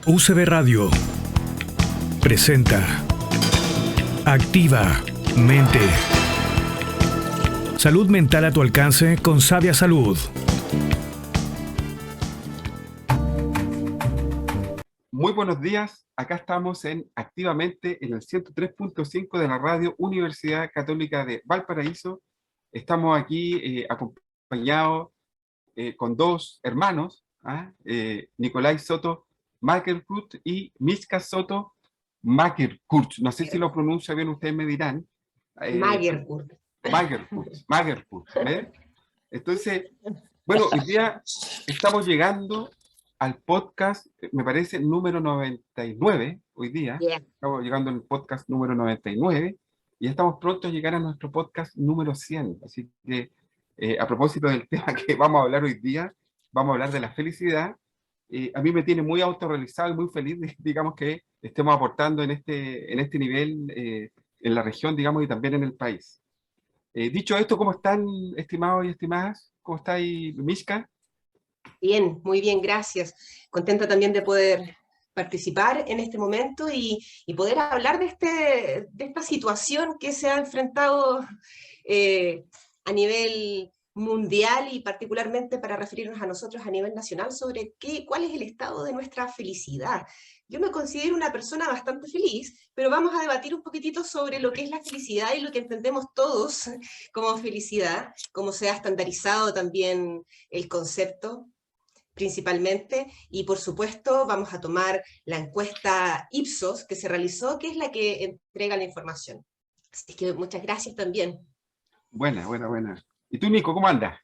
UCB Radio presenta Activa Mente. Salud mental a tu alcance con Sabia Salud. Muy buenos días, acá estamos en Activamente en el 103.5 de la radio Universidad Católica de Valparaíso. Estamos aquí acompañados con dos hermanos, Nicolai Soto Magerkurt y Mishka Soto Magerkurt. No sé si lo pronuncio bien, ustedes me dirán. Magerkurt. Magerkurt, ¿ves? Entonces, bueno, hoy día estamos llegando al podcast, me parece, número 99, hoy día. Yeah. Estamos llegando al podcast número 99 y estamos pronto a llegar a nuestro podcast número 100. Así que, a propósito del tema que vamos a hablar hoy día, vamos a hablar de la felicidad. A mí me tiene muy autorrealizado y muy feliz, digamos, que estemos aportando en este nivel en la región, digamos, y también en el país. Dicho esto, ¿cómo están, estimados y estimadas? ¿Cómo estáis, Mishka? Bien, muy bien, gracias. Contenta también de poder participar en este momento y poder hablar de esta situación que se ha enfrentado a nivel mundial y particularmente para referirnos a nosotros a nivel nacional sobre cuál es el estado de nuestra felicidad. Yo me considero una persona bastante feliz, pero vamos a debatir un poquitito sobre lo que es la felicidad y lo que entendemos todos como felicidad, cómo se ha estandarizado también el concepto principalmente, y por supuesto vamos a tomar la encuesta Ipsos que se realizó, que es la que entrega la información. Así que muchas gracias también. Buena. ¿Y tú, Nico, cómo andas?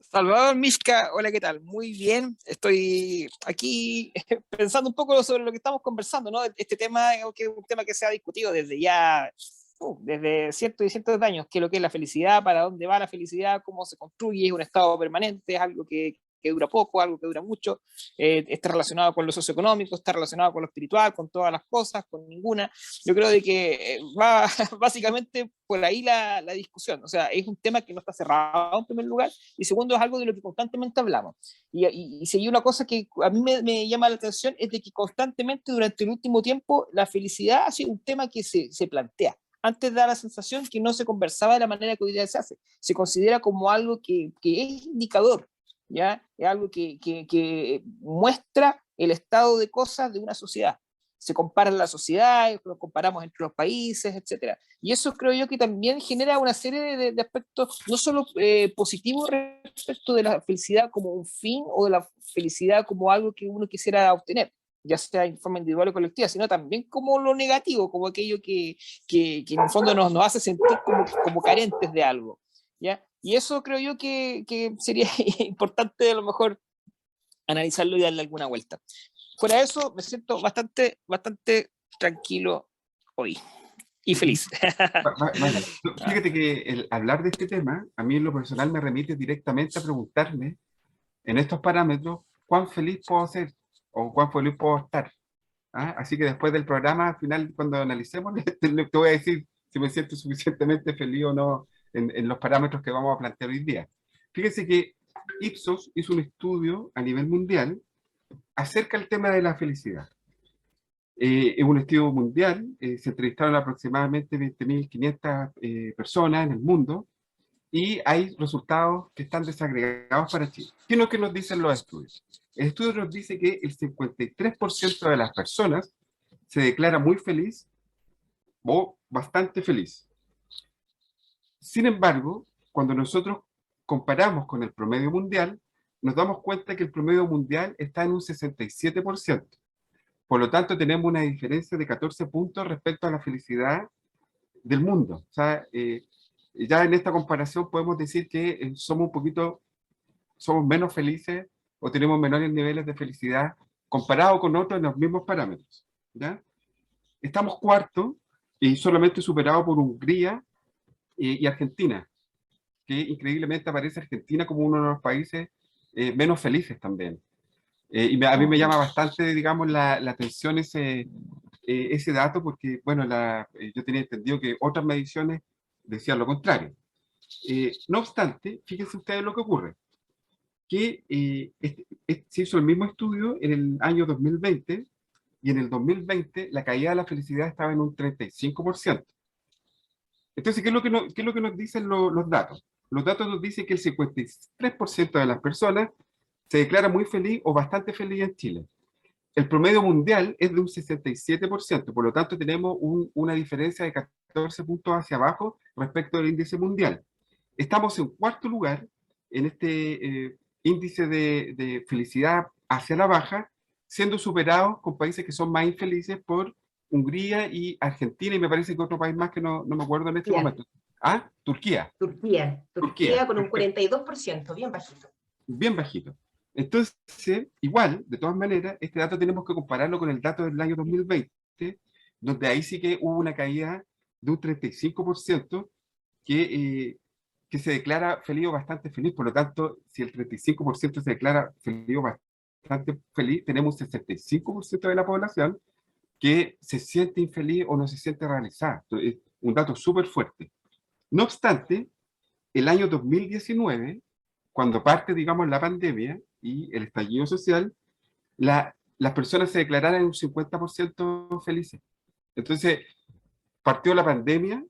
Salvador, Mishka, hola, ¿qué tal? Muy bien, estoy aquí pensando un poco sobre lo que estamos conversando, ¿no? Este tema, que es un tema que se ha discutido desde cientos y cientos de años, qué es lo que es la felicidad, para dónde va la felicidad, cómo se construye, es un estado permanente, es algo que dura poco, algo que dura mucho, está relacionado con lo socioeconómico, está relacionado con lo espiritual, con todas las cosas, con ninguna. Yo creo de que va básicamente por ahí la discusión. O sea, es un tema que no está cerrado en primer lugar, y segundo, es algo de lo que constantemente hablamos. Y si hay una cosa que a mí me llama la atención, es de que constantemente durante el último tiempo la felicidad ha sido un tema que se plantea. Antes da la sensación que no se conversaba de la manera que hoy día se hace. Se considera como algo que es indicador, ¿ya? Es algo que muestra el estado de cosas de una sociedad. Se compara la sociedad, lo comparamos entre los países, etc. Y eso creo yo que también genera una serie de aspectos, no solo positivos respecto de la felicidad como un fin o de la felicidad como algo que uno quisiera obtener, ya sea en forma individual o colectiva, sino también como lo negativo, como aquello que en el fondo nos hace sentir como carentes de algo, ¿ya? Y eso creo yo que sería importante a lo mejor analizarlo y darle alguna vuelta. Fuera de eso, me siento bastante tranquilo hoy y feliz. Vale. Fíjate que el hablar de este tema, a mí en lo personal me remite directamente a preguntarme, en estos parámetros, cuán feliz puedo ser o cuán feliz puedo estar. Así que después del programa, al final, cuando analicemos, te voy a decir si me siento suficientemente feliz o no en los parámetros que vamos a plantear hoy día. Fíjense que Ipsos hizo un estudio a nivel mundial acerca del tema de la felicidad. Es un estudio mundial, se entrevistaron aproximadamente 20.500 personas en el mundo y hay resultados que están desagregados para Chile. ¿Qué es lo que nos dicen los estudios? El estudio nos dice que el 53% de las personas se declara muy feliz o bastante feliz. Sin embargo, cuando nosotros comparamos con el promedio mundial, nos damos cuenta que el promedio mundial está en un 67%. Por lo tanto, tenemos una diferencia de 14 puntos respecto a la felicidad del mundo. O sea, ya en esta comparación podemos decir que somos menos felices o tenemos menores niveles de felicidad comparado con otros en los mismos parámetros, ¿ya? Estamos cuarto y solamente superado por Hungría y Argentina, que increíblemente aparece Argentina como uno de los países menos felices también. A mí me llama bastante, digamos, la atención ese dato, porque, bueno, yo tenía entendido que otras mediciones decían lo contrario. No obstante, fíjense ustedes lo que ocurre. que se hizo el mismo estudio en el año 2020, y en el 2020 la caída de la felicidad estaba en un 35%. Entonces, ¿qué es lo que nos dicen los datos? Los datos nos dicen que el 53% de las personas se declara muy feliz o bastante feliz en Chile. El promedio mundial es de un 67%, por lo tanto tenemos una diferencia de 14 puntos hacia abajo respecto al índice mundial. Estamos en cuarto lugar en este índice de felicidad hacia la baja, siendo superados con países que son más infelices por Hungría y Argentina, y me parece que otro país más que no me acuerdo en este momento. Ah, Turquía. Turquía con un 42%, bien bajito. Bien bajito. Entonces, igual, de todas maneras, este dato tenemos que compararlo con el dato del año 2020, donde ahí sí que hubo una caída de un 35% que se declara feliz o bastante feliz. Por lo tanto, si el 35% se declara feliz o bastante feliz, tenemos un 65% de la población que se siente infeliz o no se siente realizada. Entonces, es un dato súper fuerte. No obstante, el año 2019, cuando parte, digamos, la pandemia y el estallido social, las personas se declararon un 50% felices. Entonces, partió la pandemia,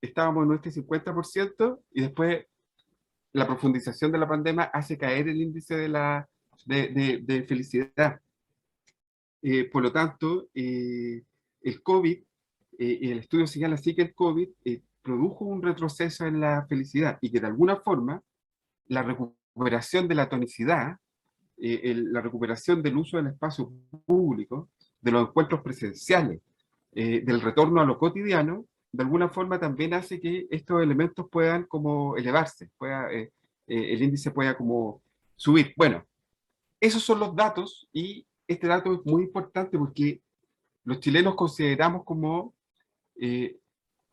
estábamos en nuestro 50%, y después la profundización de la pandemia hace caer el índice de felicidad. Por lo tanto, el COVID, el estudio señala así que el COVID produjo un retroceso en la felicidad, y que de alguna forma la recuperación de la tonicidad, la recuperación del uso del espacio público, de los encuentros presenciales, del retorno a lo cotidiano, de alguna forma también hace que estos elementos puedan como elevarse, el índice pueda como subir. Bueno, esos son los datos, y este dato es muy importante porque los chilenos consideramos como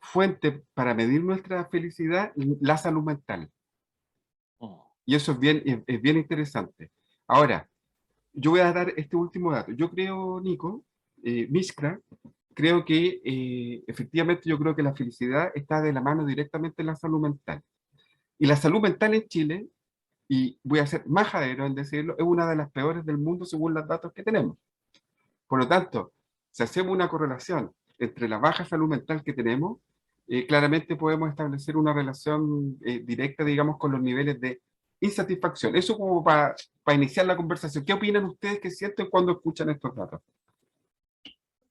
fuente para medir nuestra felicidad la salud mental. Y eso es bien interesante. Ahora, yo voy a dar este último dato. Yo creo, Nico, Mishka, creo que efectivamente yo creo que la felicidad está de la mano directamente en la salud mental. Y la salud mental en Chile, y voy a ser majadero en decirlo, es una de las peores del mundo según los datos que tenemos. Por lo tanto, si hacemos una correlación entre la baja salud mental que tenemos, claramente podemos establecer una relación directa, digamos, con los niveles de insatisfacción. Eso como para iniciar la conversación. ¿Qué opinan ustedes que sienten cuando escuchan estos datos?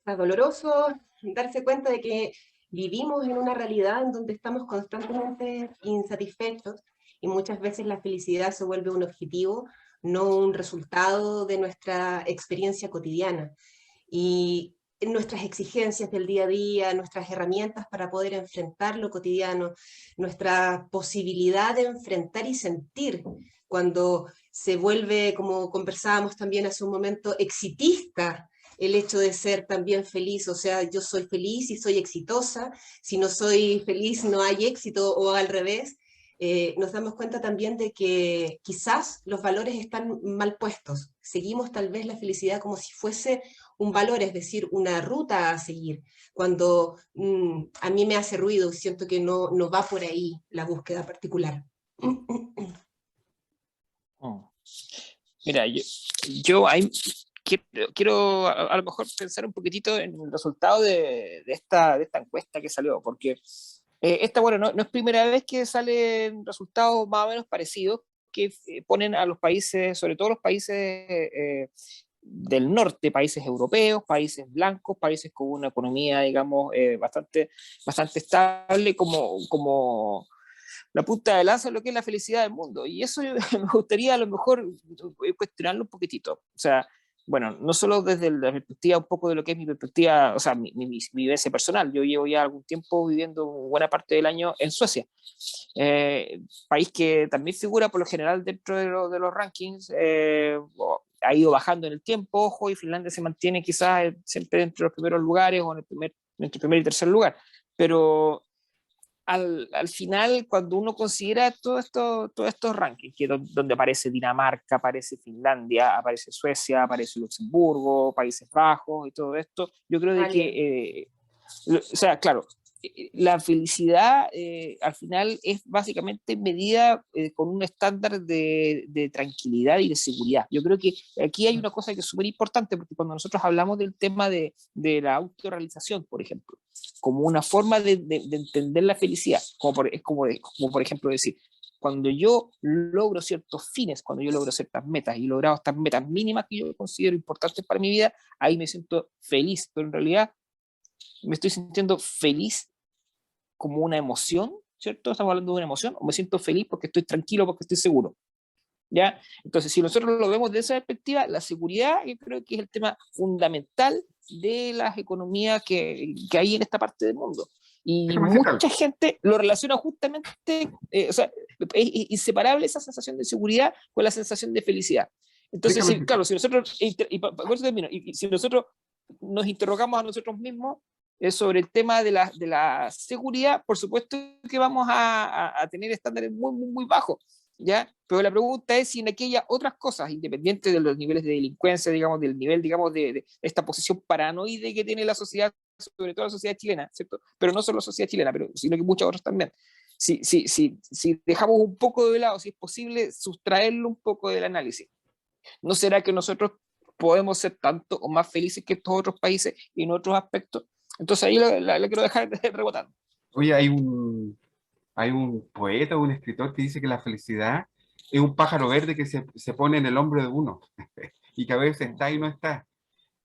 Es doloroso darse cuenta de que vivimos en una realidad en donde estamos constantemente insatisfechos, y muchas veces la felicidad se vuelve un objetivo, no un resultado de nuestra experiencia cotidiana. Y nuestras exigencias del día a día, nuestras herramientas para poder enfrentar lo cotidiano, nuestra posibilidad de enfrentar y sentir, cuando se vuelve, como conversábamos también hace un momento, exitista el hecho de ser también feliz. O sea, yo soy feliz y soy exitosa, si no soy feliz no hay éxito, o al revés. Nos damos cuenta también de que quizás los valores están mal puestos. Seguimos tal vez la felicidad como si fuese un valor, es decir, una ruta a seguir, cuando a mí me hace ruido y siento que no va por ahí la búsqueda particular. Mira, yo ahí quiero a lo mejor pensar un poquitito en el resultado de esta encuesta que salió, porque bueno, no es primera vez que salen resultados más o menos parecidos, que ponen a los países, sobre todo los países del norte, países europeos, países blancos, países con una economía, digamos, bastante estable, como la punta de lanza de lo que es la felicidad del mundo. Y eso me gustaría a lo mejor cuestionarlo un poquitito. O sea, bueno, no solo desde la perspectiva un poco de lo que es mi perspectiva, o sea, mi vivencia personal. Yo llevo ya algún tiempo viviendo buena parte del año en Suecia, país que también figura por lo general dentro de los rankings, ha ido bajando en el tiempo, ojo, y Finlandia se mantiene quizás siempre entre los primeros lugares, o entre el primer y tercer lugar. Pero al final, cuando uno considera todos estos rankings, que donde aparece Dinamarca, aparece Finlandia, aparece Suecia, aparece Luxemburgo, Países Bajos y todo esto, yo creo de que, o sea, claro, la felicidad al final es básicamente medida con un estándar de tranquilidad y de seguridad. Yo creo que aquí hay una cosa que es súper importante, porque cuando nosotros hablamos del tema de la autorrealización, por ejemplo, como una forma de entender la felicidad, como por ejemplo decir, cuando yo logro ciertos fines, cuando yo logro ciertas metas y he logrado estas metas mínimas que yo considero importantes para mi vida, ahí me siento feliz, pero en realidad me estoy sintiendo feliz como una emoción, ¿cierto? Estamos hablando de una emoción, o me siento feliz porque estoy tranquilo, porque estoy seguro, ¿ya? Entonces, si nosotros lo vemos de esa perspectiva, la seguridad yo creo que es el tema fundamental de las economías que hay en esta parte del mundo. Y Déjame decirte mucha algo. gente lo relaciona justamente, o sea, es inseparable esa sensación de seguridad con la sensación de felicidad. Entonces, Déjame decirte. claro, si nosotros, por eso termino, y si nosotros nos interrogamos a nosotros mismos sobre el tema de la seguridad, por supuesto que vamos a tener estándares muy, muy, muy bajos, ¿ya? Pero la pregunta es si en aquellas otras cosas, independientes de los niveles de delincuencia, digamos, del nivel, digamos, de esta posición paranoide que tiene la sociedad, sobre todo la sociedad chilena, ¿cierto? Pero no solo la sociedad chilena, sino que muchas otras también. Si dejamos un poco de lado, si es posible, sustraerlo un poco del análisis, ¿no será que nosotros podemos ser tanto o más felices que estos otros países y en otros aspectos? Entonces ahí la quiero dejar rebotando. Oye, hay un poeta o un escritor que dice que la felicidad es un pájaro verde que se pone en el hombro de uno y que a veces está y no está.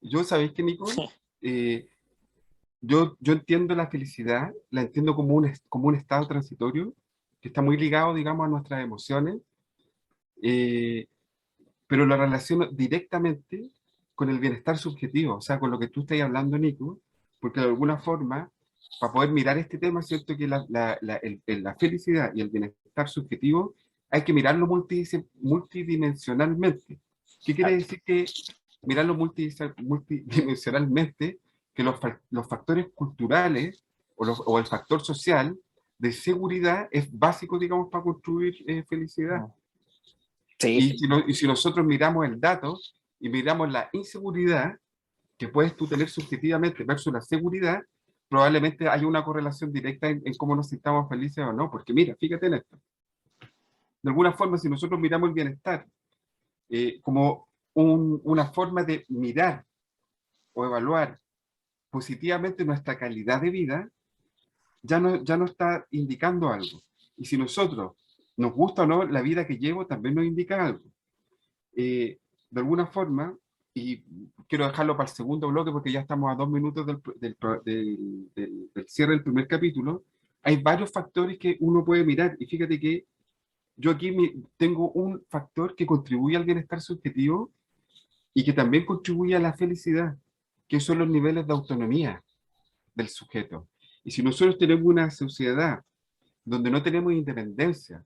Yo, ¿sabéis qué, Nico? Yo entiendo la felicidad, la entiendo como un estado transitorio que está muy ligado, digamos, a nuestras emociones, eh, pero lo relaciono directamente con el bienestar subjetivo, o sea, con lo que tú estás hablando, Nico, porque de alguna forma, para poder mirar este tema, es cierto que la felicidad y el bienestar subjetivo hay que mirarlo multidimensionalmente. ¿Qué quiere decir que mirarlo multidimensionalmente? Que los factores culturales o el factor social de seguridad es básico, digamos, para construir felicidad. Sí. Y si nosotros miramos el dato y miramos la inseguridad que puedes tú tener subjetivamente versus la seguridad, probablemente haya una correlación directa en cómo nos sintamos felices o no. Porque mira, fíjate en esto. De alguna forma, si nosotros miramos el bienestar como una forma de mirar o evaluar positivamente nuestra calidad de vida, ya no está indicando algo. Y si nosotros nos gusta o no la vida que llevo, también nos indica algo. De alguna forma, y quiero dejarlo para el segundo bloque porque ya estamos a 2 minutos del cierre del primer capítulo, hay varios factores que uno puede mirar. Y fíjate que yo aquí tengo un factor que contribuye al bienestar subjetivo y que también contribuye a la felicidad, que son los niveles de autonomía del sujeto. Y si nosotros tenemos una sociedad donde no tenemos independencia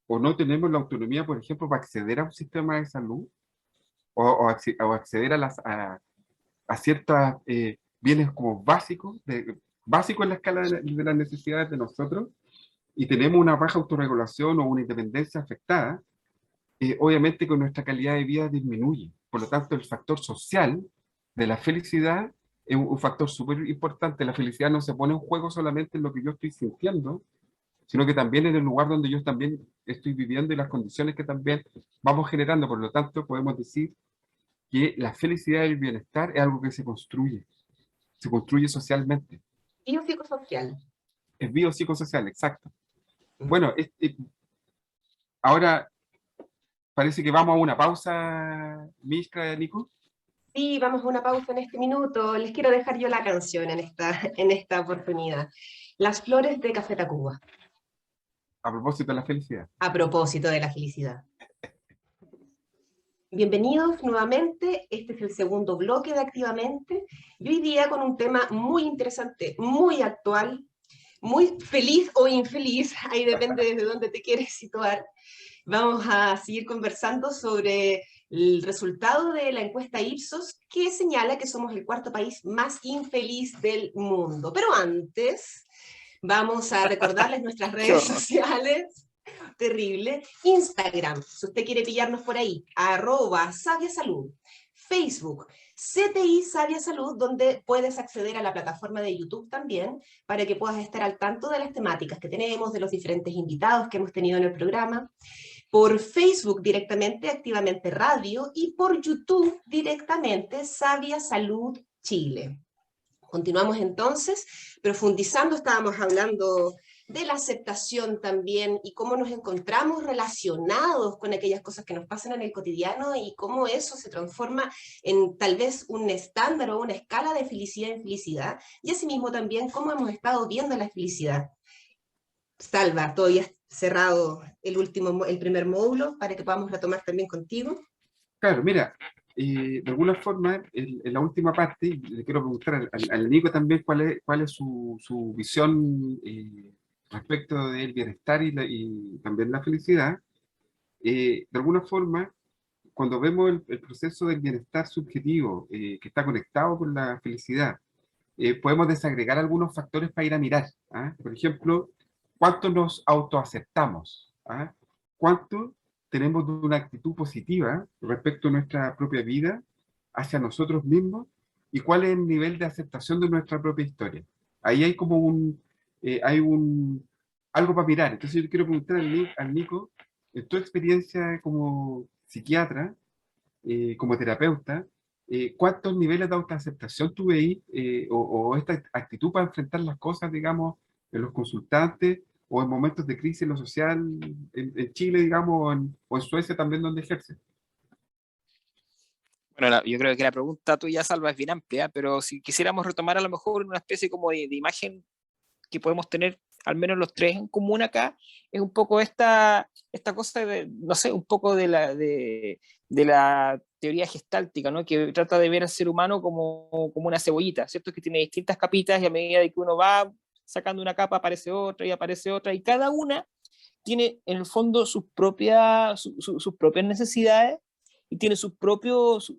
o no tenemos la autonomía, por ejemplo, para acceder a un sistema de salud o acceder a ciertos bienes como básicos en la escala de las necesidades de nosotros, y tenemos una baja autorregulación o una independencia afectada, obviamente que nuestra calidad de vida disminuye. Por lo tanto, el factor social de la felicidad es un factor súper importante. La felicidad no se pone en juego solamente en lo que yo estoy sintiendo, sino que también en el lugar donde yo también estoy viviendo y las condiciones que también vamos generando. Por lo tanto, podemos decir que la felicidad y el bienestar es algo que se construye socialmente. Biopsicosocial. Es biopsicosocial, exacto. Bueno, ahora parece que vamos a una pausa, Mishka, Nico. Sí, vamos a una pausa en este minuto. Les quiero dejar yo la canción en esta oportunidad. Las flores de Café Tacuba. A propósito de la felicidad. A propósito de la felicidad. Bienvenidos nuevamente, este es el segundo bloque de Activamente, y hoy día con un tema muy interesante, muy actual, muy feliz o infeliz, ahí depende desde dónde te quieres situar. Vamos a seguir conversando sobre el resultado de la encuesta Ipsos, que señala que somos el cuarto país más infeliz del mundo. Pero antes, vamos a recordarles nuestras redes sociales. Terrible. Instagram, si usted quiere pillarnos por ahí, @sabiasalud. Facebook, CTI Sabia Salud, donde puedes acceder a la plataforma de YouTube también, para que puedas estar al tanto de las temáticas que tenemos, de los diferentes invitados que hemos tenido en el programa. Por Facebook directamente, Activamente Radio, y por YouTube directamente, Sabia Salud Chile. Continuamos entonces, profundizando, estábamos hablando de la aceptación también y cómo nos encontramos relacionados con aquellas cosas que nos pasan en el cotidiano y cómo eso se transforma en tal vez un estándar o una escala de felicidad en felicidad, y asimismo también cómo hemos estado viendo la felicidad. Salva, todavía cerrado el primer módulo para que podamos retomar también contigo. Claro, mira, de alguna forma, en la última parte, y le quiero preguntar al Nico también cuál es su visión respecto del bienestar y también la felicidad. De alguna forma, cuando vemos el proceso del bienestar subjetivo que está conectado con la felicidad, podemos desagregar algunos factores para ir a mirar. ¿Ah? Por ejemplo, ¿cuánto nos autoaceptamos? ¿Ah? ¿Cuánto tenemos de una actitud positiva respecto a nuestra propia vida, hacia nosotros mismos? ¿Y cuál es el nivel de aceptación de nuestra propia historia? Ahí hay como algo para mirar. Entonces yo quiero preguntar al Nico, en tu experiencia como psiquiatra, como terapeuta, ¿cuántos niveles de autoaceptación tú veis o esta actitud para enfrentar las cosas, digamos, en los consultantes o en momentos de crisis en lo social en Chile, digamos, o en Suecia también donde ejerce? Bueno, yo creo que la pregunta tuya, Salva, es bien amplia, pero si quisiéramos retomar a lo mejor una especie como de imagen que podemos tener al menos los tres en común acá, es un poco esta cosa de, no sé, un poco de la teoría gestáltica, ¿no? Que trata de ver al ser humano como una cebollita, ¿cierto? Que tiene distintas capitas y a medida de que uno va sacando una capa aparece otra, y cada una tiene en el fondo sus propias necesidades y tiene sus propios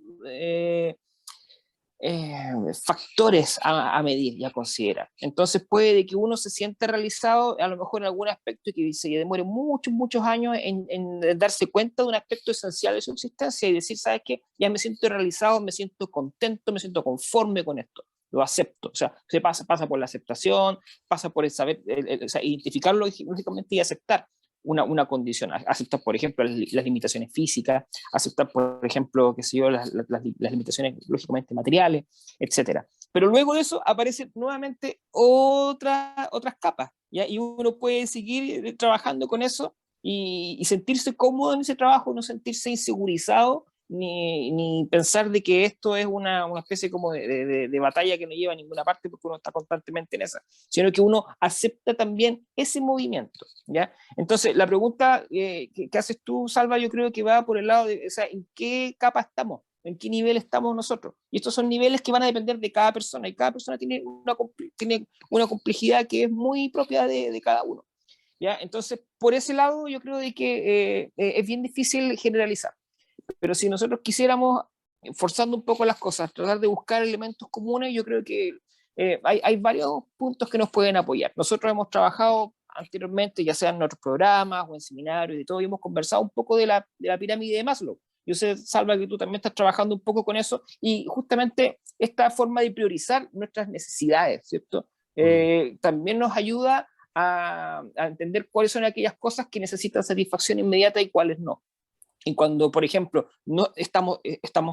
factores a medir y a considerar. Entonces puede que uno se sienta realizado a lo mejor en algún aspecto y que se demore muchos años en darse cuenta de un aspecto esencial de su existencia y decir, ¿sabes qué? Ya me siento realizado, me siento contento, me siento conforme con esto, lo acepto. O sea, se pasa por la aceptación, pasa por el saber, o sea, identificarlo lógicamente y aceptar una condición, aceptar, por ejemplo, las limitaciones físicas, aceptar, por ejemplo, qué sé yo, las limitaciones lógicamente materiales, etcétera. Pero luego de eso aparecen nuevamente otras capas, ¿ya? Y uno puede seguir trabajando con eso y sentirse cómodo en ese trabajo, no sentirse insegurizado, ni pensar de que esto es una especie como de batalla que no lleva a ninguna parte porque uno está constantemente en esa, sino que uno acepta también ese movimiento, ¿ya? Entonces, la pregunta que haces tú, Salva, yo creo que va por el lado de, o sea, ¿en qué capa estamos? ¿En qué nivel estamos nosotros? Y estos son niveles que van a depender de cada persona, y cada persona tiene una complejidad que es muy propia de cada uno, ¿ya? Entonces, por ese lado, yo creo de que es bien difícil generalizar. Pero si nosotros quisiéramos, forzando un poco las cosas, tratar de buscar elementos comunes, yo creo que hay varios puntos que nos pueden apoyar. Nosotros hemos trabajado anteriormente, ya sea en nuestros programas o en seminarios y todo, y hemos conversado un poco de la pirámide de Maslow. Yo sé, Salva, que tú también estás trabajando un poco con eso, y justamente esta forma de priorizar nuestras necesidades, ¿cierto? También nos ayuda a entender cuáles son aquellas cosas que necesitan satisfacción inmediata y cuáles no. Y cuando, por ejemplo, no estamos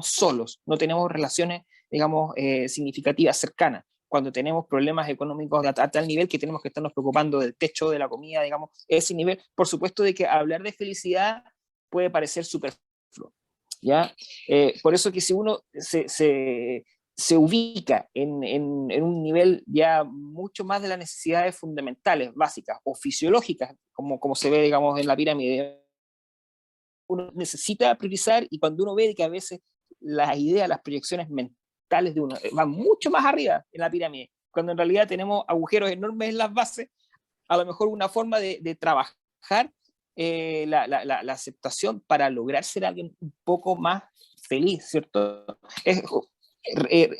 solos, no tenemos relaciones, digamos, significativas, cercanas, cuando tenemos problemas económicos a tal nivel que tenemos que estarnos preocupando del techo, de la comida, digamos, ese nivel, por supuesto de que hablar de felicidad puede parecer superfluo, ¿ya? Por eso que si uno se ubica en un nivel ya mucho más de las necesidades fundamentales, básicas o fisiológicas, como se ve, digamos, en la pirámide, uno necesita priorizar, y cuando uno ve que a veces las ideas, las proyecciones mentales de uno van mucho más arriba en la pirámide, cuando en realidad tenemos agujeros enormes en las bases, a lo mejor una forma de trabajar la aceptación para lograr ser alguien un poco más feliz, ¿cierto? Es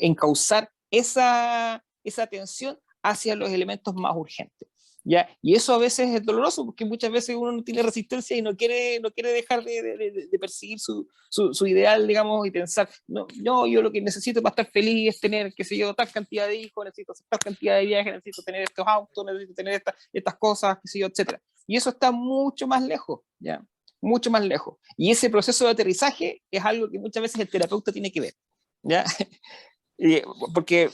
encauzar esa atención hacia los elementos más urgentes. ¿ya? Y eso a veces es doloroso, porque muchas veces uno no tiene resistencia y no quiere dejar de perseguir su ideal, digamos, y pensar, no, no, yo lo que necesito para estar feliz es tener, qué sé yo, tal cantidad de hijos, necesito hacer tal cantidad de viajes, necesito tener estos autos, necesito tener estas cosas, qué sé yo, etcétera. Y eso está mucho más lejos, ¿ya? Mucho más lejos. Y ese proceso de aterrizaje es algo que muchas veces el terapeuta tiene que ver, ¿ya? Porque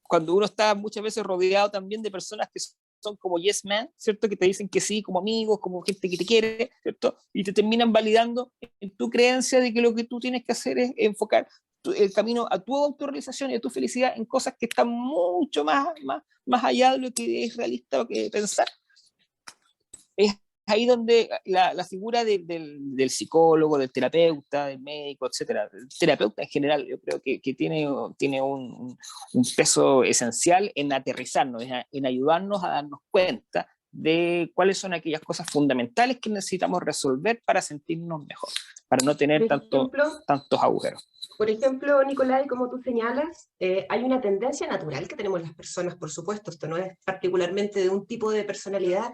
cuando uno está muchas veces rodeado también de personas que son como yes man, ¿cierto? Que te dicen que sí, como amigos, como gente que te quiere, ¿cierto? Y te terminan validando en tu creencia de que lo que tú tienes que hacer es enfocar el camino a tu autorrealización y a tu felicidad en cosas que están mucho más allá de lo que es realista pensar. Es ahí donde la figura del psicólogo, del terapeuta, del médico, etcétera, el terapeuta en general, yo creo que tiene un peso esencial en aterrizarnos, en ayudarnos a darnos cuenta de cuáles son aquellas cosas fundamentales que necesitamos resolver para sentirnos mejor, para no tener Por ejemplo, tantos agujeros. Por ejemplo, Nicolai, como tú señalas, hay una tendencia natural que tenemos las personas, por supuesto, esto no es particularmente de un tipo de personalidad,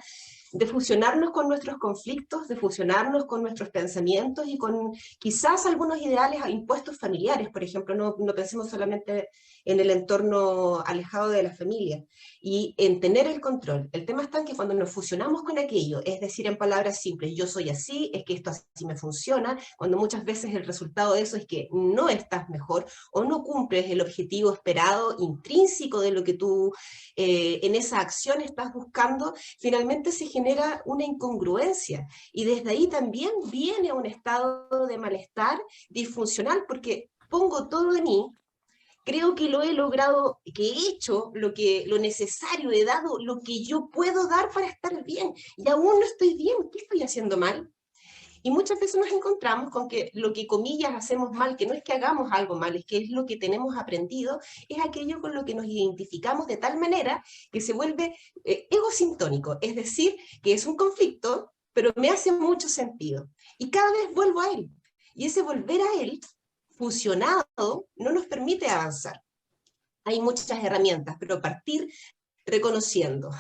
de fusionarnos con nuestros conflictos, de fusionarnos con nuestros pensamientos y con quizás algunos ideales impuestos familiares, por ejemplo, no pensemos solamente en el entorno alejado de la familia, y en tener el control. El tema está en que cuando nos fusionamos con aquello, es decir, en palabras simples, yo soy así, es que esto así me funciona, cuando muchas veces el resultado de eso es que no estás mejor o no cumples el objetivo esperado intrínseco de lo que tú en esa acción estás buscando, finalmente se genera una incongruencia y desde ahí también viene un estado de malestar disfuncional porque pongo todo de mí, creo que lo he logrado, que he hecho lo necesario, he dado lo que yo puedo dar para estar bien y aún no estoy bien, ¿qué estoy haciendo mal? Y muchas veces nos encontramos con que lo que comillas hacemos mal, que no es que hagamos algo mal, es que es lo que tenemos aprendido, es aquello con lo que nos identificamos de tal manera que se vuelve egosintónico, es decir, que es un conflicto, pero me hace mucho sentido. Y cada vez vuelvo a él. Y ese volver a él, fusionado, no nos permite avanzar. Hay muchas herramientas, pero partir reconociendo,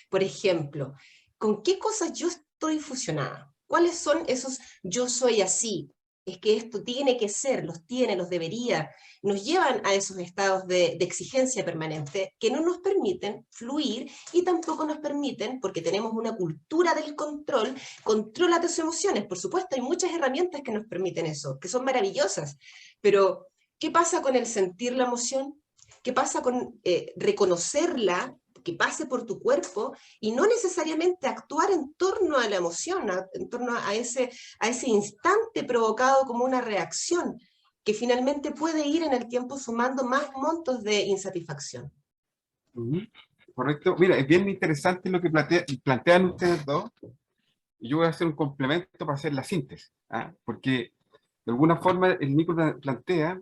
por ejemplo, ¿con qué cosas yo estoy fusionada? ¿Cuáles son esos yo soy así? Es que esto tiene que ser, los tiene, los debería, nos llevan a esos estados de exigencia permanente que no nos permiten fluir y tampoco nos permiten, porque tenemos una cultura del control, controla tus emociones. Por supuesto, hay muchas herramientas que nos permiten eso, que son maravillosas, pero ¿qué pasa con el sentir la emoción? ¿Qué pasa con reconocerla, que pase por tu cuerpo y no necesariamente actuar en torno a la emoción, en torno a ese instante provocado como una reacción que finalmente puede ir en el tiempo sumando más montos de insatisfacción? Correcto. Mira, es bien interesante lo que plantean ustedes dos. Y yo voy a hacer un complemento para hacer la síntesis, ¿ah? Porque de alguna forma el Nico plantea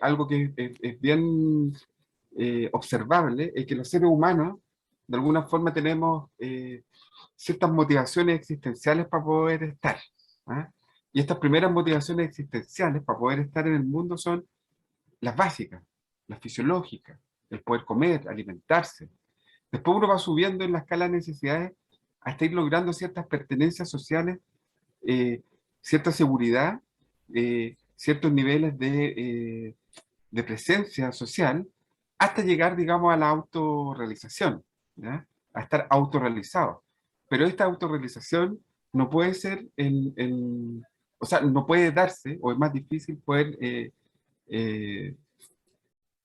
algo que es bien observable, es que los seres humanos de alguna forma tenemos ciertas motivaciones existenciales para poder estar, ¿ah? Y estas primeras motivaciones existenciales para poder estar en el mundo son las básicas, las fisiológicas, el poder comer, alimentarse. Después uno va subiendo en la escala de necesidades hasta ir logrando ciertas pertenencias sociales, cierta seguridad, ciertos niveles de presencia social, hasta llegar, digamos, a la autorrealización, ¿ya? A estar autorrealizado. Pero esta autorrealización no puede ser o sea, no puede darse, o es más difícil poder eh,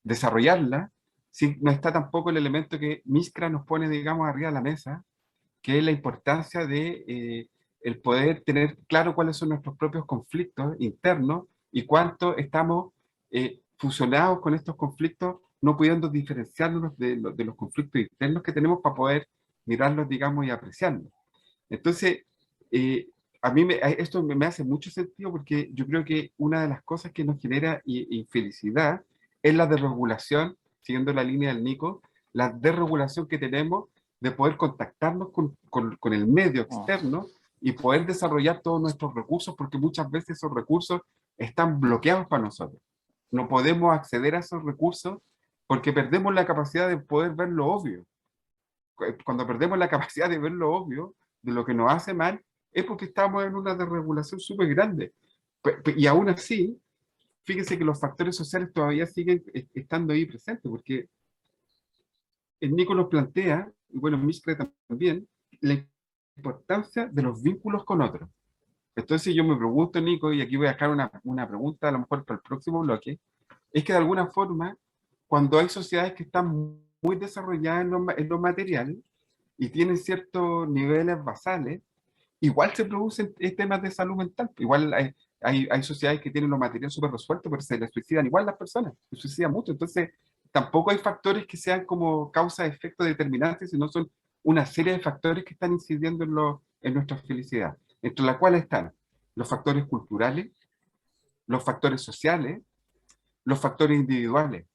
desarrollarla, si no está tampoco el elemento que Mishra nos pone, digamos, arriba de la mesa, que es la importancia de el poder tener claro cuáles son nuestros propios conflictos internos y cuánto estamos fusionados con estos conflictos, no pudiendo diferenciarnos de los conflictos internos que tenemos para poder mirarlos, digamos, y apreciarlos. Entonces, a mí esto me hace mucho sentido porque yo creo que una de las cosas que nos genera infelicidad es la desregulación, siguiendo la línea del Nico, la desregulación que tenemos de poder contactarnos con el medio externo y poder desarrollar todos nuestros recursos, porque muchas veces esos recursos están bloqueados para nosotros. No podemos acceder a esos recursos porque perdemos la capacidad de poder ver lo obvio. cuando perdemos la capacidad de ver lo obvio, de lo que nos hace mal, es porque estamos en una desregulación súper grande. Y aún así, fíjense que los factores sociales todavía siguen estando ahí presentes, porque el Nico nos plantea, y bueno, Mishka también, la importancia de los vínculos con otros. Entonces yo me pregunto, Nico, y aquí voy a dejar una pregunta a lo mejor para el próximo bloque, es que de alguna forma, cuando hay sociedades que están muy desarrolladas en lo material y tienen ciertos niveles basales, igual se producen temas de salud mental. Igual hay sociedades que tienen lo material súper resuelto, pero se les suicidan igual las personas, se suicidan mucho. Entonces, tampoco hay factores que sean como causa-efecto determinantes, sino son una serie de factores que están incidiendo en nuestra felicidad, entre las cuales están los factores culturales, los factores sociales, los factores individuales,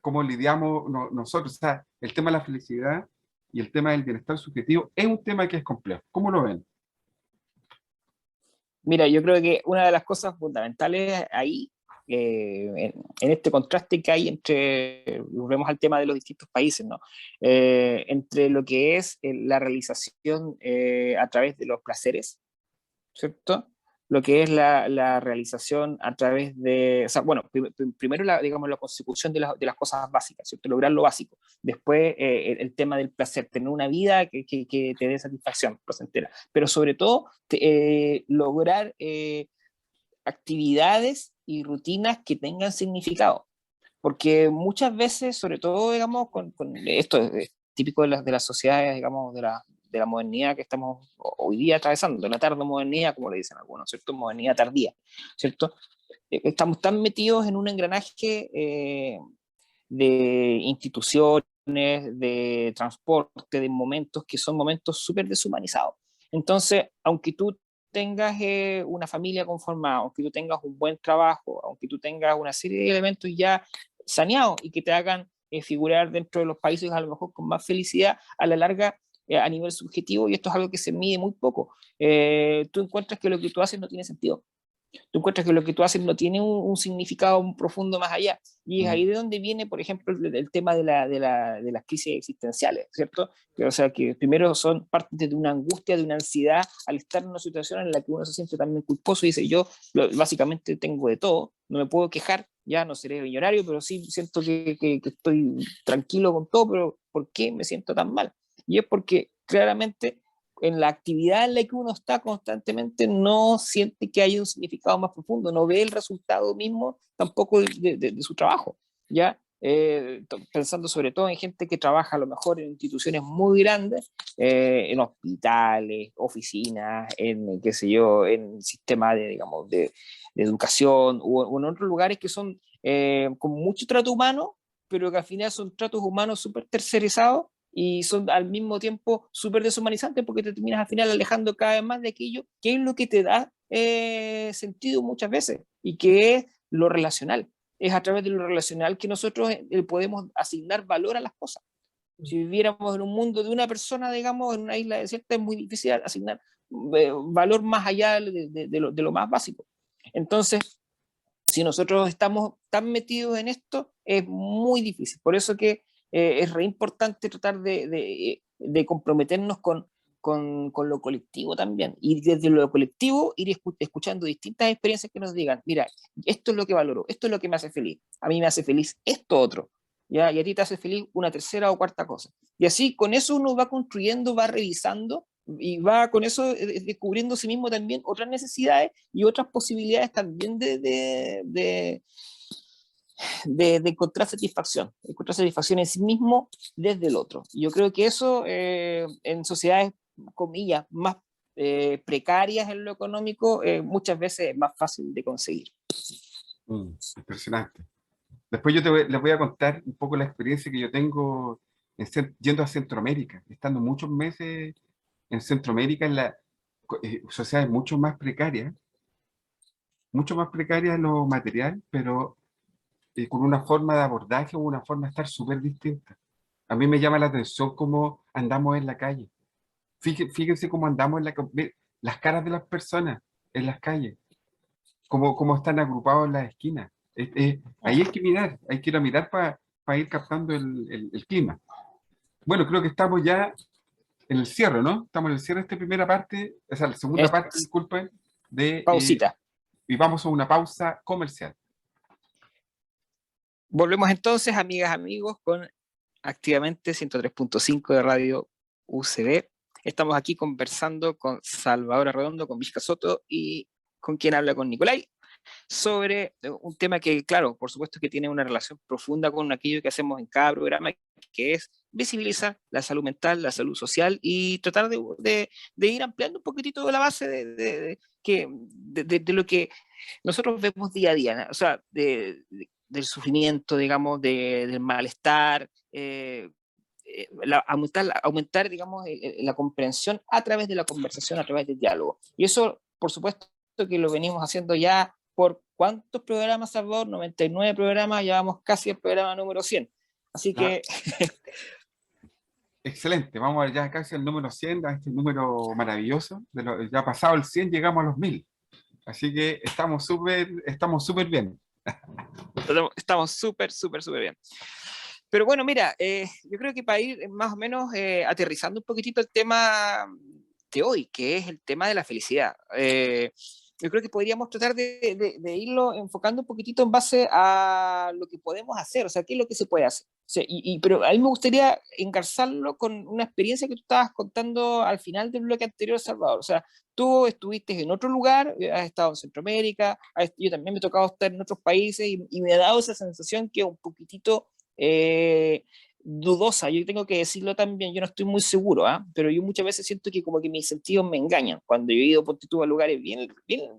cómo lidiamos nosotros. O sea, el tema de la felicidad y el tema del bienestar subjetivo es un tema que es complejo. ¿Cómo lo ven? Mira, yo creo que una de las cosas fundamentales ahí, en este contraste que hay entre, volvemos al tema de los distintos países, ¿no? Entre lo que es la realización a través de los placeres, ¿cierto? Lo que es la realización a través de, o sea, bueno, primero digamos, la consecución de las cosas básicas, ¿cierto? Lograr lo básico. Después el tema del placer, tener una vida que te dé satisfacción placentera. Pero sobre todo, lograr actividades y rutinas que tengan significado. Porque muchas veces, sobre todo, digamos, con esto es típico de las sociedades, digamos, de la modernidad que estamos hoy día atravesando, de la tardomodernidad, como le dicen algunos, ¿cierto? Modernidad tardía, ¿cierto? Estamos tan metidos en un engranaje de instituciones, de transporte, de momentos que son momentos súper deshumanizados. Entonces, aunque tú tengas una familia conformada, aunque tú tengas un buen trabajo, aunque tú tengas una serie de elementos ya saneados y que te hagan figurar dentro de los países a lo mejor con más felicidad, a la larga, a nivel subjetivo, y esto es algo que se mide muy poco, tú encuentras que lo que tú haces no tiene sentido. Tú encuentras que lo que tú haces no tiene un significado profundo más allá. Y es ahí de donde viene, por ejemplo, el tema de las crisis existenciales, ¿cierto? O sea, que primero son parte de una angustia, de una ansiedad, al estar en una situación en la que uno se siente también culposo y dice, yo básicamente tengo de todo, no me puedo quejar, ya no seré millonario, pero sí siento que estoy tranquilo con todo, pero ¿por qué me siento tan mal? Y es porque claramente en la actividad en la que uno está constantemente no siente que haya un significado más profundo, no ve el resultado mismo tampoco de su trabajo, ¿ya? Pensando sobre todo en gente que trabaja a lo mejor en instituciones muy grandes, en hospitales, oficinas, en, qué sé yo, en sistemas de, digamos, de educación o en otros lugares que son con mucho trato humano, pero que al final son tratos humanos súper tercerizados y son al mismo tiempo súper deshumanizantes porque te terminas al final alejando cada vez más de aquello que es lo que te da sentido muchas veces y que es lo relacional. Es a través de lo relacional que nosotros podemos asignar valor a las cosas. Si viviéramos en un mundo de una persona, digamos, en una isla desierta, es muy difícil asignar valor más allá de lo más básico. Entonces, si nosotros estamos tan metidos en esto, es muy difícil. Por eso que es re importante tratar de comprometernos con lo colectivo también. Y desde lo colectivo ir escuchando distintas experiencias que nos digan, mira, esto es lo que valoro, esto es lo que me hace feliz, a mí me hace feliz esto otro, ¿ya? Y a ti te hace feliz una tercera o cuarta cosa. Y así con eso uno va construyendo, va revisando y va con eso descubriendo sí mismo también otras necesidades y otras posibilidades también de encontrar satisfacción en sí mismo desde el otro. Yo creo que eso en sociedades, comillas, más precarias en lo económico, muchas veces es más fácil de conseguir. Impresionante. Después yo les voy a contar un poco la experiencia que yo tengo yendo a Centroamérica, estando muchos meses en Centroamérica, en sociedades mucho más precarias en lo material, pero con una forma de abordaje o una forma de estar súper distinta. A mí me llama la atención cómo andamos en la calle. Fíjense cómo andamos las caras de las personas en las calles, cómo están agrupados en las esquinas. Ahí hay que ir a mirar para ir captando el clima. Bueno, creo que estamos ya en el cierre, ¿no? Estamos en el cierre de esta primera parte, o sea, la segunda Es- parte, disculpen, Pausita. y vamos a una pausa comercial. Volvemos entonces, amigas, amigos, con Activamente 103.5 de Radio UCB. Estamos aquí conversando con Salvador Arredondo, con Vizca Soto y con quien habla con Nicolai, sobre un tema que, claro, por supuesto que tiene una relación profunda con aquello que hacemos en cada programa, que es visibilizar la salud mental, la salud social y tratar de ir ampliando un poquitito la base de lo que nosotros vemos día a día, ¿no? O sea, del sufrimiento, digamos, del malestar, aumentar, digamos, la comprensión a través de la conversación, a través del diálogo. Y eso, por supuesto, que lo venimos haciendo ya por ¿cuántos programas, Salvador? 99 programas, ya vamos casi al programa número 100. Así que... Excelente, vamos ya casi al número 100, a este número maravilloso. Ya pasado el 100 llegamos a los 1000. Así que estamos súper bien. Estamos súper bien. Pero bueno, mira, yo creo que para ir más o menos aterrizando un poquitito el tema de hoy, que es el tema de la felicidad. Yo creo que podríamos tratar de irlo enfocando un poquitito en base a lo que podemos hacer, o sea, qué es lo que se puede hacer. O sea, pero a mí me gustaría engarzarlo con una experiencia que tú estabas contando al final del bloque anterior, Salvador. O sea, tú estuviste en otro lugar, has estado en Centroamérica, yo también me ha tocado estar en otros países y me ha dado esa sensación que un poquitito dudosa, yo tengo que decirlo también, yo no estoy muy seguro, pero yo muchas veces siento que como que mis sentidos me engañan, cuando yo he ido a lugares bien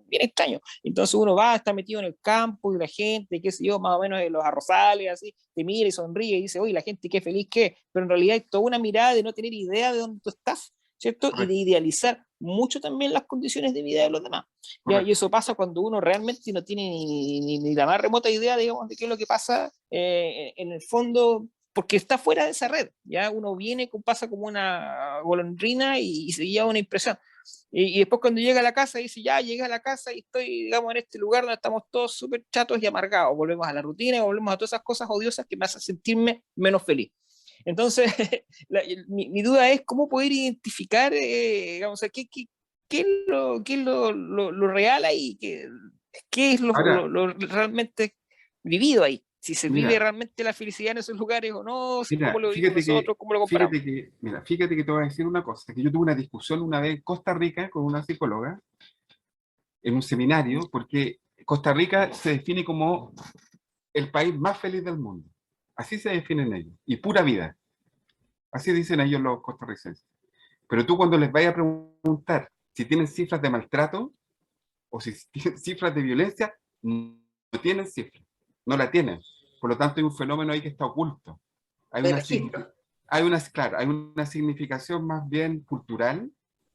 extraños, entonces uno va, está metido en el campo y la gente, qué sé yo, más o menos en los arrozales, así, te mira y sonríe y dice, oye, la gente qué feliz que, pero en realidad hay toda una mirada de no tener idea de dónde tú estás, ¿cierto? Correcto. Y de idealizar mucho también las condiciones de vida de los demás. ¿Ya? Y eso pasa cuando uno realmente no tiene ni la más remota idea, digamos, de qué es lo que pasa en el fondo, porque está fuera de esa red. Ya uno viene, pasa como una golondrina y se lleva una impresión. Y después cuando llega a la casa dice, ya llegué a la casa y estoy, digamos, en este lugar donde estamos todos súper chatos y amargados. Volvemos a la rutina, volvemos a todas esas cosas odiosas que me hacen sentirme menos feliz. Entonces, mi duda es cómo poder identificar, digamos, qué es lo real ahí, qué es Ahora, lo realmente vivido ahí. Si se vive mira, realmente la felicidad en esos lugares o no, cómo mira, lo vivimos nosotros, cómo lo comparamos. fíjate que te voy a decir una cosa, que yo tuve una discusión una vez en Costa Rica con una psicóloga en un seminario, porque Costa Rica se define como el país más feliz del mundo. Así se definen ellos. Y pura vida. Así dicen ellos los costarricenses. Pero tú cuando les vayas a preguntar si tienen cifras de maltrato o si tienen cifras de violencia, no tienen cifras. No la tienen. Por lo tanto, hay un fenómeno ahí que está oculto. Hay una, claro, hay una significación más bien cultural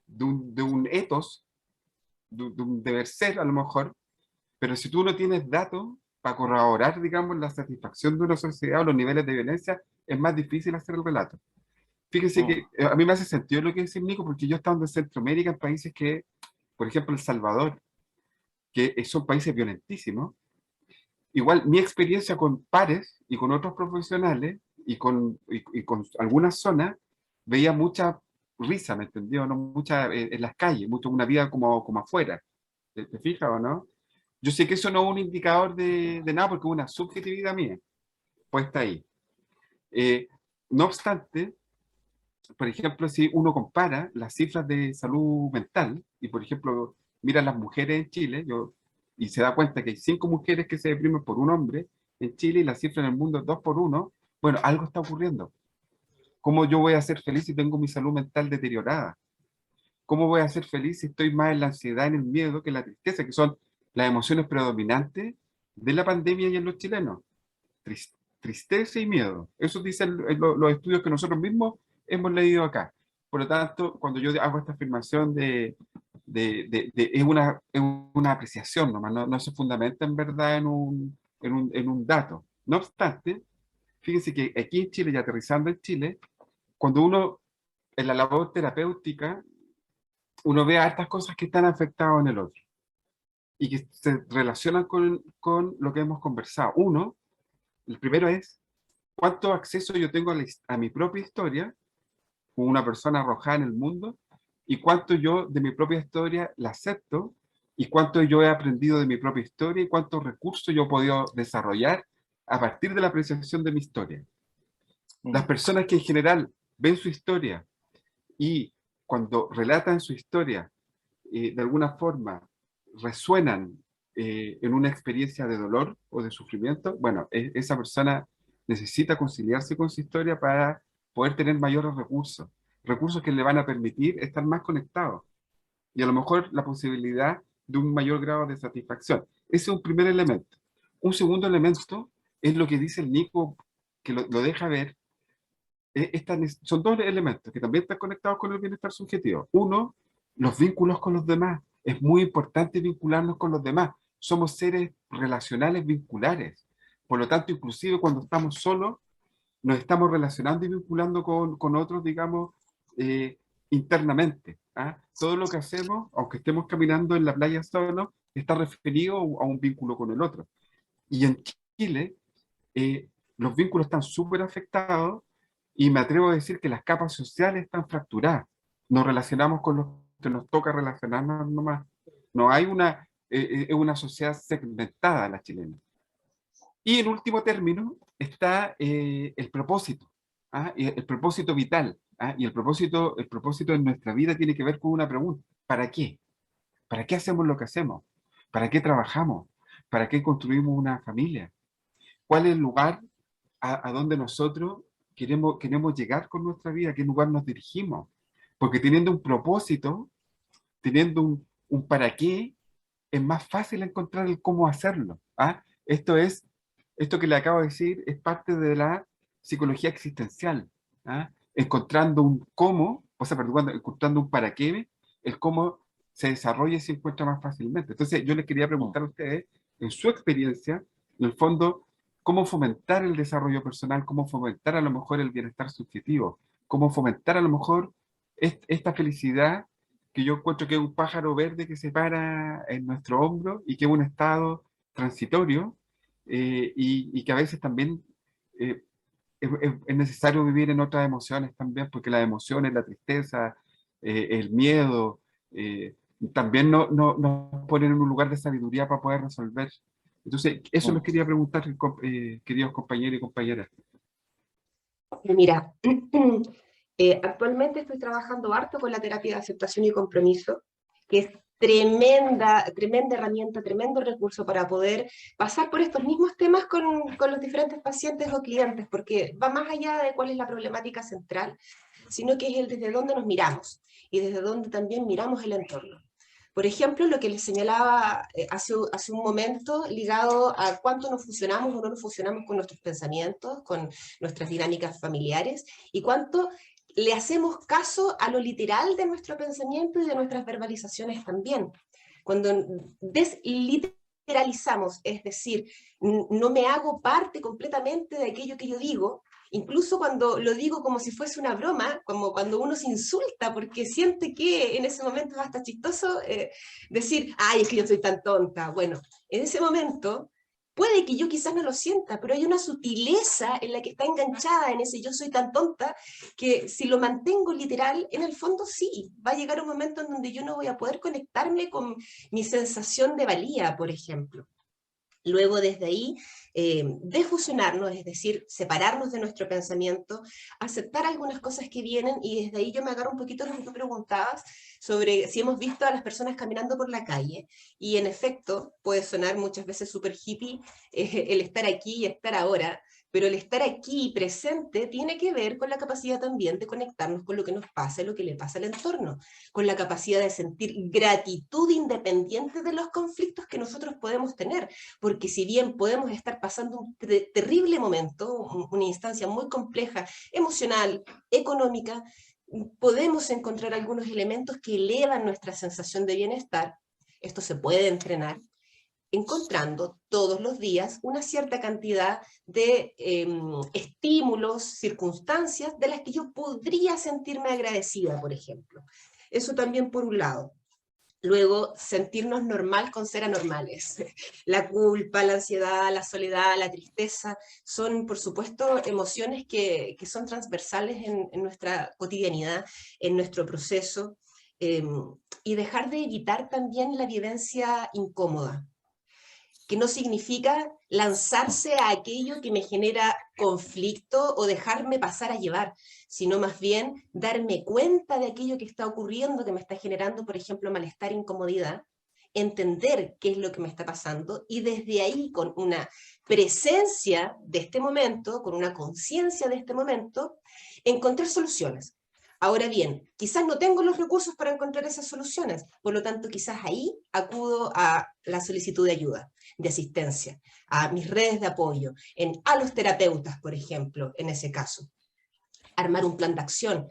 de un ethos, de un deber ser a lo mejor, pero si tú no tienes datos para corroborar, digamos, la satisfacción de una sociedad o los niveles de violencia, es más difícil hacer el relato. Fíjense que a mí me hace sentido lo que dice Nico, porque yo he estado en Centroamérica, en países que, por ejemplo, El Salvador, que son países violentísimos. Igual, mi experiencia con pares y con otros profesionales y con algunas zonas, veía mucha risa, ¿me entendió? ¿No? Mucha en las calles, mucho una vida como afuera. ¿Te fijas o no? Yo sé que eso no es un indicador de nada, porque es una subjetividad mía puesta ahí. No obstante, por ejemplo, si uno compara las cifras de salud mental y, por ejemplo, mira las mujeres en Chile y se da cuenta que hay 5 mujeres que se deprimen por un hombre en Chile y la cifra en el mundo es 2 por 1, bueno, algo está ocurriendo. ¿Cómo yo voy a ser feliz si tengo mi salud mental deteriorada? ¿Cómo voy a ser feliz si estoy más en la ansiedad, en el miedo, que en la tristeza, que son las emociones predominantes de la pandemia y en los chilenos? Tristeza y miedo. Eso dicen los estudios que nosotros mismos hemos leído acá. Por lo tanto, cuando yo hago esta afirmación es una apreciación nomás, no se fundamenta en verdad en un dato. No obstante, fíjense que aquí en Chile y aterrizando en Chile, cuando uno en la labor terapéutica, uno ve hartas cosas que están afectadas en el otro y que se relacionan con lo que hemos conversado. El primero es cuánto acceso yo tengo a mi propia historia como una persona arrojada en el mundo, y cuánto yo de mi propia historia la acepto, y cuánto yo he aprendido de mi propia historia, y cuántos recursos yo he podido desarrollar a partir de la apreciación de mi historia. Las personas que en general ven su historia y cuando relatan su historia, de alguna forma resuenan en una experiencia de dolor o de sufrimiento, bueno, esa persona necesita conciliarse con su historia para poder tener mayores recursos, recursos que le van a permitir estar más conectados y a lo mejor la posibilidad de un mayor grado de satisfacción. Ese es un primer elemento. Un segundo elemento es lo que dice el Nico, que lo deja ver. Son dos elementos que también están conectados con el bienestar subjetivo. Uno, los vínculos con los demás. Es muy importante vincularnos con los demás. Somos seres relacionales vinculares. Por lo tanto, inclusive cuando estamos solos, nos estamos relacionando y vinculando con otros, digamos, internamente. ¿Ah? Todo lo que hacemos, aunque estemos caminando en la playa solos, está referido a un vínculo con el otro. Y en Chile, los vínculos están súper afectados y me atrevo a decir que las capas sociales están fracturadas. Nos relacionamos con los que nos toca relacionarnos nomás. No hay es una sociedad segmentada la chilena. Y en último término está el propósito, ¿ah? El propósito vital. ¿Ah? Y el propósito en nuestra vida tiene que ver con una pregunta: ¿para qué? ¿Para qué hacemos lo que hacemos? ¿Para qué trabajamos? ¿Para qué construimos una familia? ¿Cuál es el lugar a donde nosotros queremos llegar con nuestra vida? ¿A qué lugar nos dirigimos? Porque teniendo un propósito, teniendo un para qué, es más fácil encontrar el cómo hacerlo. ¿Ah? Esto que le acabo de decir es parte de la psicología existencial. ¿Ah? Encontrando un cómo, o sea, perdón, encontrando un para qué, el cómo se desarrolla y se encuentra más fácilmente. Entonces, yo les quería preguntar a ustedes, en su experiencia, en el fondo, cómo fomentar el desarrollo personal, cómo fomentar a lo mejor el bienestar subjetivo, cómo fomentar a lo mejor esta felicidad que yo encuentro que es un pájaro verde que se para en nuestro hombro y que es un estado transitorio, y que a veces también es necesario vivir en otras emociones también, porque las emociones, la tristeza, el miedo, también nos ponen en un lugar de sabiduría para poder resolver. Entonces, eso les quería preguntar, queridos compañeros y compañeras. Mira, actualmente estoy trabajando harto con la terapia de aceptación y compromiso, que es tremenda herramienta, tremendo recurso para poder pasar por estos mismos temas con los diferentes pacientes o clientes, porque va más allá de cuál es la problemática central, sino que es el desde dónde nos miramos y desde dónde también miramos el entorno. Por ejemplo, lo que les señalaba hace un momento, ligado a cuánto nos fusionamos o no nos fusionamos con nuestros pensamientos, con nuestras dinámicas familiares, y cuánto le hacemos caso a lo literal de nuestro pensamiento y de nuestras verbalizaciones también. Cuando desliteralizamos, es decir, no me hago parte completamente de aquello que yo digo, incluso cuando lo digo como si fuese una broma, como cuando uno se insulta porque siente que en ese momento es hasta chistoso decir, ay, es que yo soy tan tonta. Bueno, en ese momento puede que yo quizás no lo sienta, pero hay una sutileza en la que está enganchada en ese yo soy tan tonta, que si lo mantengo literal, en el fondo sí, va a llegar un momento en donde yo no voy a poder conectarme con mi sensación de valía, por ejemplo. Luego desde ahí, defusionarnos, es decir, separarnos de nuestro pensamiento, aceptar algunas cosas que vienen, y desde ahí yo me agarro un poquito a lo que tú preguntabas sobre si hemos visto a las personas caminando por la calle, y en efecto puede sonar muchas veces súper hippie el estar aquí y estar ahora, pero el estar aquí presente tiene que ver con la capacidad también de conectarnos con lo que nos pasa y lo que le pasa al entorno, con la capacidad de sentir gratitud independiente de los conflictos que nosotros podemos tener, porque si bien podemos estar pasando un terrible momento, una instancia muy compleja, emocional, económica, podemos encontrar algunos elementos que elevan nuestra sensación de bienestar. Esto se puede entrenar, encontrando todos los días una cierta cantidad de estímulos, circunstancias de las que yo podría sentirme agradecida, por ejemplo. Eso también por un lado. Luego, sentirnos normal con ser anormales. La culpa, la ansiedad, la soledad, la tristeza, son, por supuesto, emociones que son transversales en nuestra cotidianidad, en nuestro proceso, y dejar de evitar también la vivencia incómoda, que no significa lanzarse a aquello que me genera conflicto o dejarme pasar a llevar, sino más bien darme cuenta de aquello que está ocurriendo, que me está generando, por ejemplo, malestar, incomodidad, entender qué es lo que me está pasando y desde ahí, con una presencia de este momento, con una conciencia de este momento, encontrar soluciones. Ahora bien, quizás no tengo los recursos para encontrar esas soluciones, por lo tanto quizás ahí acudo a la solicitud de ayuda, de asistencia, a mis redes de apoyo, a los terapeutas, por ejemplo, en ese caso. Armar un plan de acción,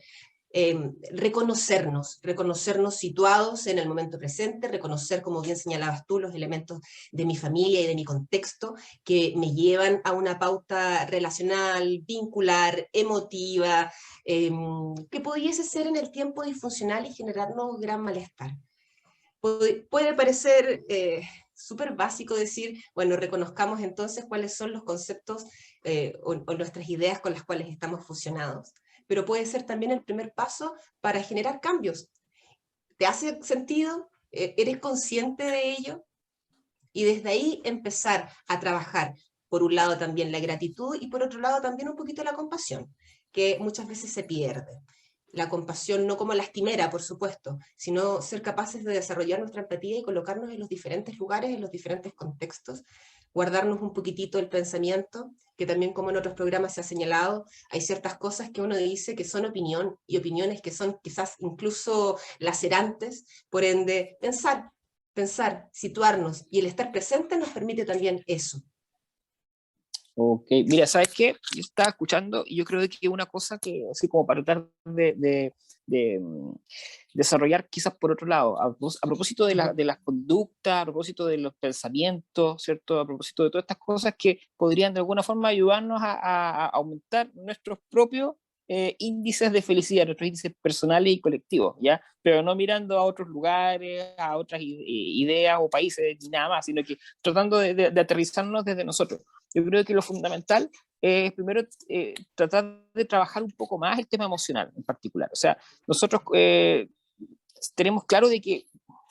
reconocernos situados en el momento presente, reconocer, como bien señalabas tú, los elementos de mi familia y de mi contexto que me llevan a una pauta relacional, vincular, emotiva, que pudiese ser en el tiempo disfuncional y generarnos gran malestar. Puede parecer súper básico decir, bueno, reconozcamos entonces cuáles son los conceptos o nuestras ideas con las cuales estamos fusionados, pero puede ser también el primer paso para generar cambios. ¿Te hace sentido? ¿Eres consciente de ello? Y desde ahí empezar a trabajar, por un lado también la gratitud y por otro lado también un poquito la compasión, que muchas veces se pierde. La compasión no como lastimera, por supuesto, sino ser capaces de desarrollar nuestra empatía y colocarnos en los diferentes lugares, en los diferentes contextos, guardarnos un poquitito el pensamiento, que también como en otros programas se ha señalado, hay ciertas cosas que uno dice que son opinión, y opiniones que son quizás incluso lacerantes, por ende, pensar, situarnos, y el estar presente nos permite también eso. Ok, mira, ¿sabes qué? Yo estaba escuchando y yo creo que una cosa que, así como para tratar de desarrollar quizás por otro lado, a propósito de las conductas, a propósito de los pensamientos, ¿cierto? A propósito de todas estas cosas que podrían de alguna forma ayudarnos a aumentar nuestros propios índices de felicidad, nuestros índices personales y colectivos, ¿ya? Pero no mirando a otros lugares, a otras ideas o países, ni nada más, sino que tratando de aterrizarnos desde nosotros. Yo creo que lo fundamental es primero tratar de trabajar un poco más el tema emocional en particular. O sea, nosotros tenemos claro de que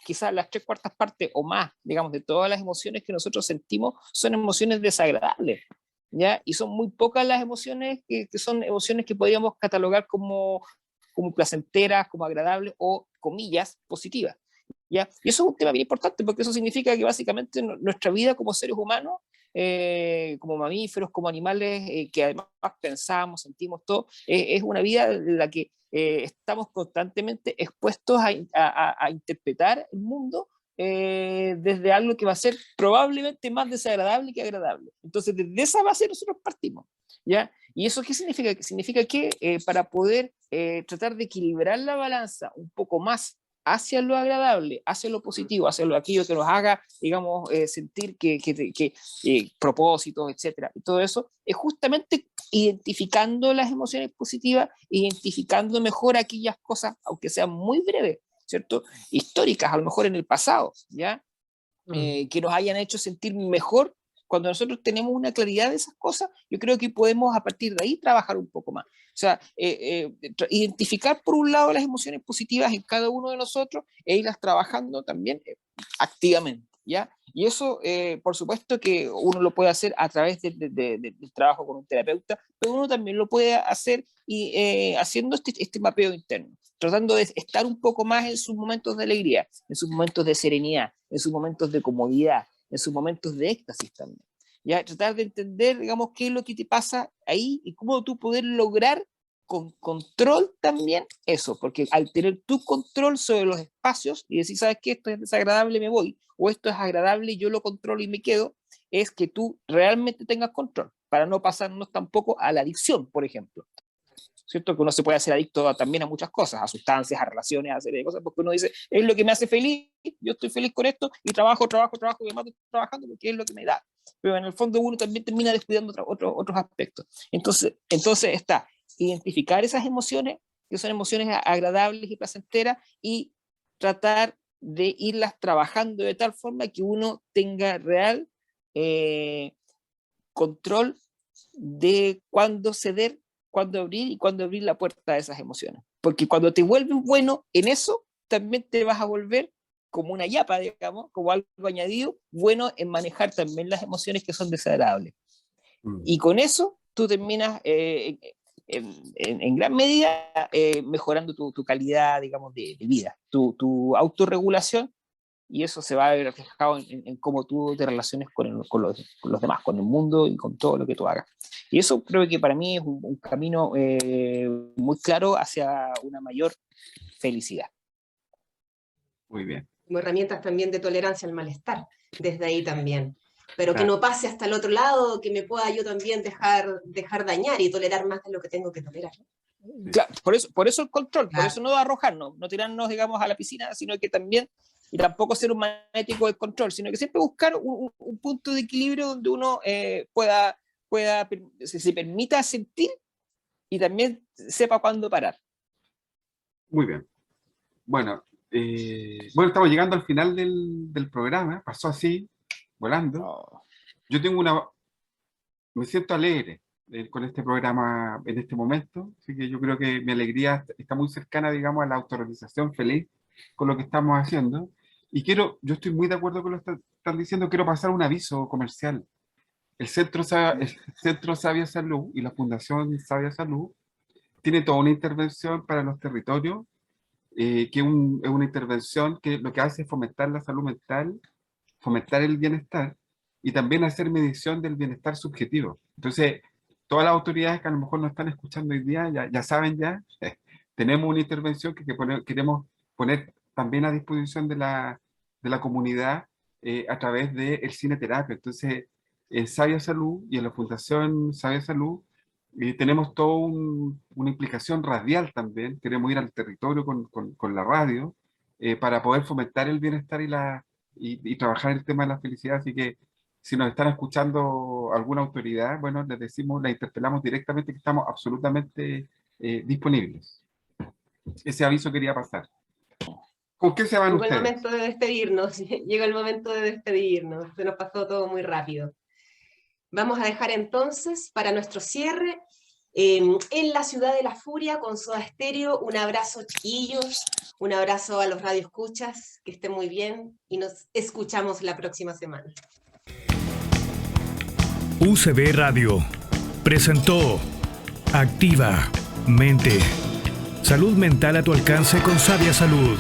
quizás las 3/4 partes o más, digamos, de todas las emociones que nosotros sentimos son emociones desagradables, ¿ya? Y son muy pocas las emociones que son emociones que podríamos catalogar como placenteras, como agradables o, comillas, positivas, ¿ya? Y eso es un tema bien importante porque eso significa que básicamente nuestra vida como seres humanos, como mamíferos, como animales que además pensamos, sentimos todo, es una vida en la que estamos constantemente expuestos a interpretar el mundo desde algo que va a ser probablemente más desagradable que agradable. Entonces, desde esa base nosotros partimos, ¿ya? ¿Y eso qué significa? Significa que para poder tratar de equilibrar la balanza un poco más hacia lo agradable, hacia lo positivo, hacia aquello que nos haga, digamos, sentir que propósitos, etcétera, y todo eso, es justamente identificando las emociones positivas, identificando mejor aquellas cosas, aunque sean muy breves, ¿cierto? Históricas, a lo mejor en el pasado, ¿ya? Que nos hayan hecho sentir mejor. Cuando nosotros tenemos una claridad de esas cosas, yo creo que podemos a partir de ahí trabajar un poco más. O sea, identificar por un lado las emociones positivas en cada uno de nosotros e irlas trabajando también activamente, ¿ya? Y eso, por supuesto que uno lo puede hacer a través del trabajo con un terapeuta, pero uno también lo puede hacer haciendo este mapeo interno, tratando de estar un poco más en sus momentos de alegría, en sus momentos de serenidad, en sus momentos de comodidad, en sus momentos de éxtasis también. Ya, tratar de entender, digamos, qué es lo que te pasa ahí y cómo tú poder lograr con control también eso, porque al tener tu control sobre los espacios y decir, ¿sabes qué? Esto es desagradable, me voy, o esto es agradable y yo lo controlo y me quedo, es que tú realmente tengas control, para no pasarnos tampoco a la adicción, por ejemplo. ¿Cierto? Que uno se puede hacer adicto también a muchas cosas, a sustancias, a relaciones, a serie de cosas, porque uno dice, es lo que me hace feliz, yo estoy feliz con esto, y trabajo, y además estoy trabajando porque es lo que me da. Pero en el fondo uno también termina descuidando otros aspectos. Entonces está identificar esas emociones, que son emociones agradables y placenteras, y tratar de irlas trabajando de tal forma que uno tenga real control de cuándo ceder, cuándo abrir y cuándo abrir la puerta a esas emociones. Porque cuando te vuelves bueno en eso, también te vas a volver como una yapa, digamos, como algo añadido, bueno en manejar también las emociones que son desagradables. Y con eso tú terminas en gran medida mejorando tu calidad, digamos, de vida, tu autorregulación, y eso se va a ver reflejado en cómo tú te relaciones con los demás, con el mundo y con todo lo que tú hagas. Y eso creo que para mí es un camino muy claro hacia una mayor felicidad. Muy bien. Como herramientas también de tolerancia al malestar, desde ahí también. Pero Claro. que no pase hasta el otro lado, que me pueda yo también dejar dañar y tolerar más de lo que tengo que tolerar. Claro, por eso el control, Claro. por eso no arrojarnos, no tirarnos, digamos, a la piscina, sino que también, y tampoco ser un magnético del control, sino que siempre buscar un punto de equilibrio donde uno se permita sentir y también sepa cuándo parar. Muy bien. Bueno, estamos llegando al final del programa. Pasó así, volando. No. Yo me siento alegre con este programa en este momento, así que yo creo que mi alegría está muy cercana, digamos, a la autorrealización feliz con lo que estamos haciendo. Y yo estoy muy de acuerdo con lo que están diciendo, quiero pasar un aviso comercial. El Centro Sabia Salud y la Fundación Sabia Salud tiene toda una intervención para los territorios, que es una intervención que lo que hace es fomentar la salud mental, fomentar el bienestar y también hacer medición del bienestar subjetivo. Entonces, todas las autoridades que a lo mejor nos están escuchando hoy día ya saben tenemos una intervención que queremos poner también a disposición de la comunidad a través del cine terapia. Entonces, en Sabia Salud y en la Fundación Sabia Salud tenemos toda una implicación radial también. Queremos ir al territorio con la radio para poder fomentar el bienestar y trabajar el tema de la felicidad. Así que si nos están escuchando alguna autoridad, bueno, les interpelamos directamente que estamos absolutamente disponibles. Ese aviso quería pasar. ¿Con qué se van Llegó el ustedes? momento de despedirnos, llega el momento de despedirnos, se nos pasó todo muy rápido. Vamos a dejar entonces para nuestro cierre en la ciudad de la furia con Soda Stereo. Un abrazo, chiquillos, un abrazo a los radioescuchas, que estén muy bien y nos escuchamos la próxima semana. UCB Radio presentó Activa Mente. Salud mental a tu alcance con Sabia Salud.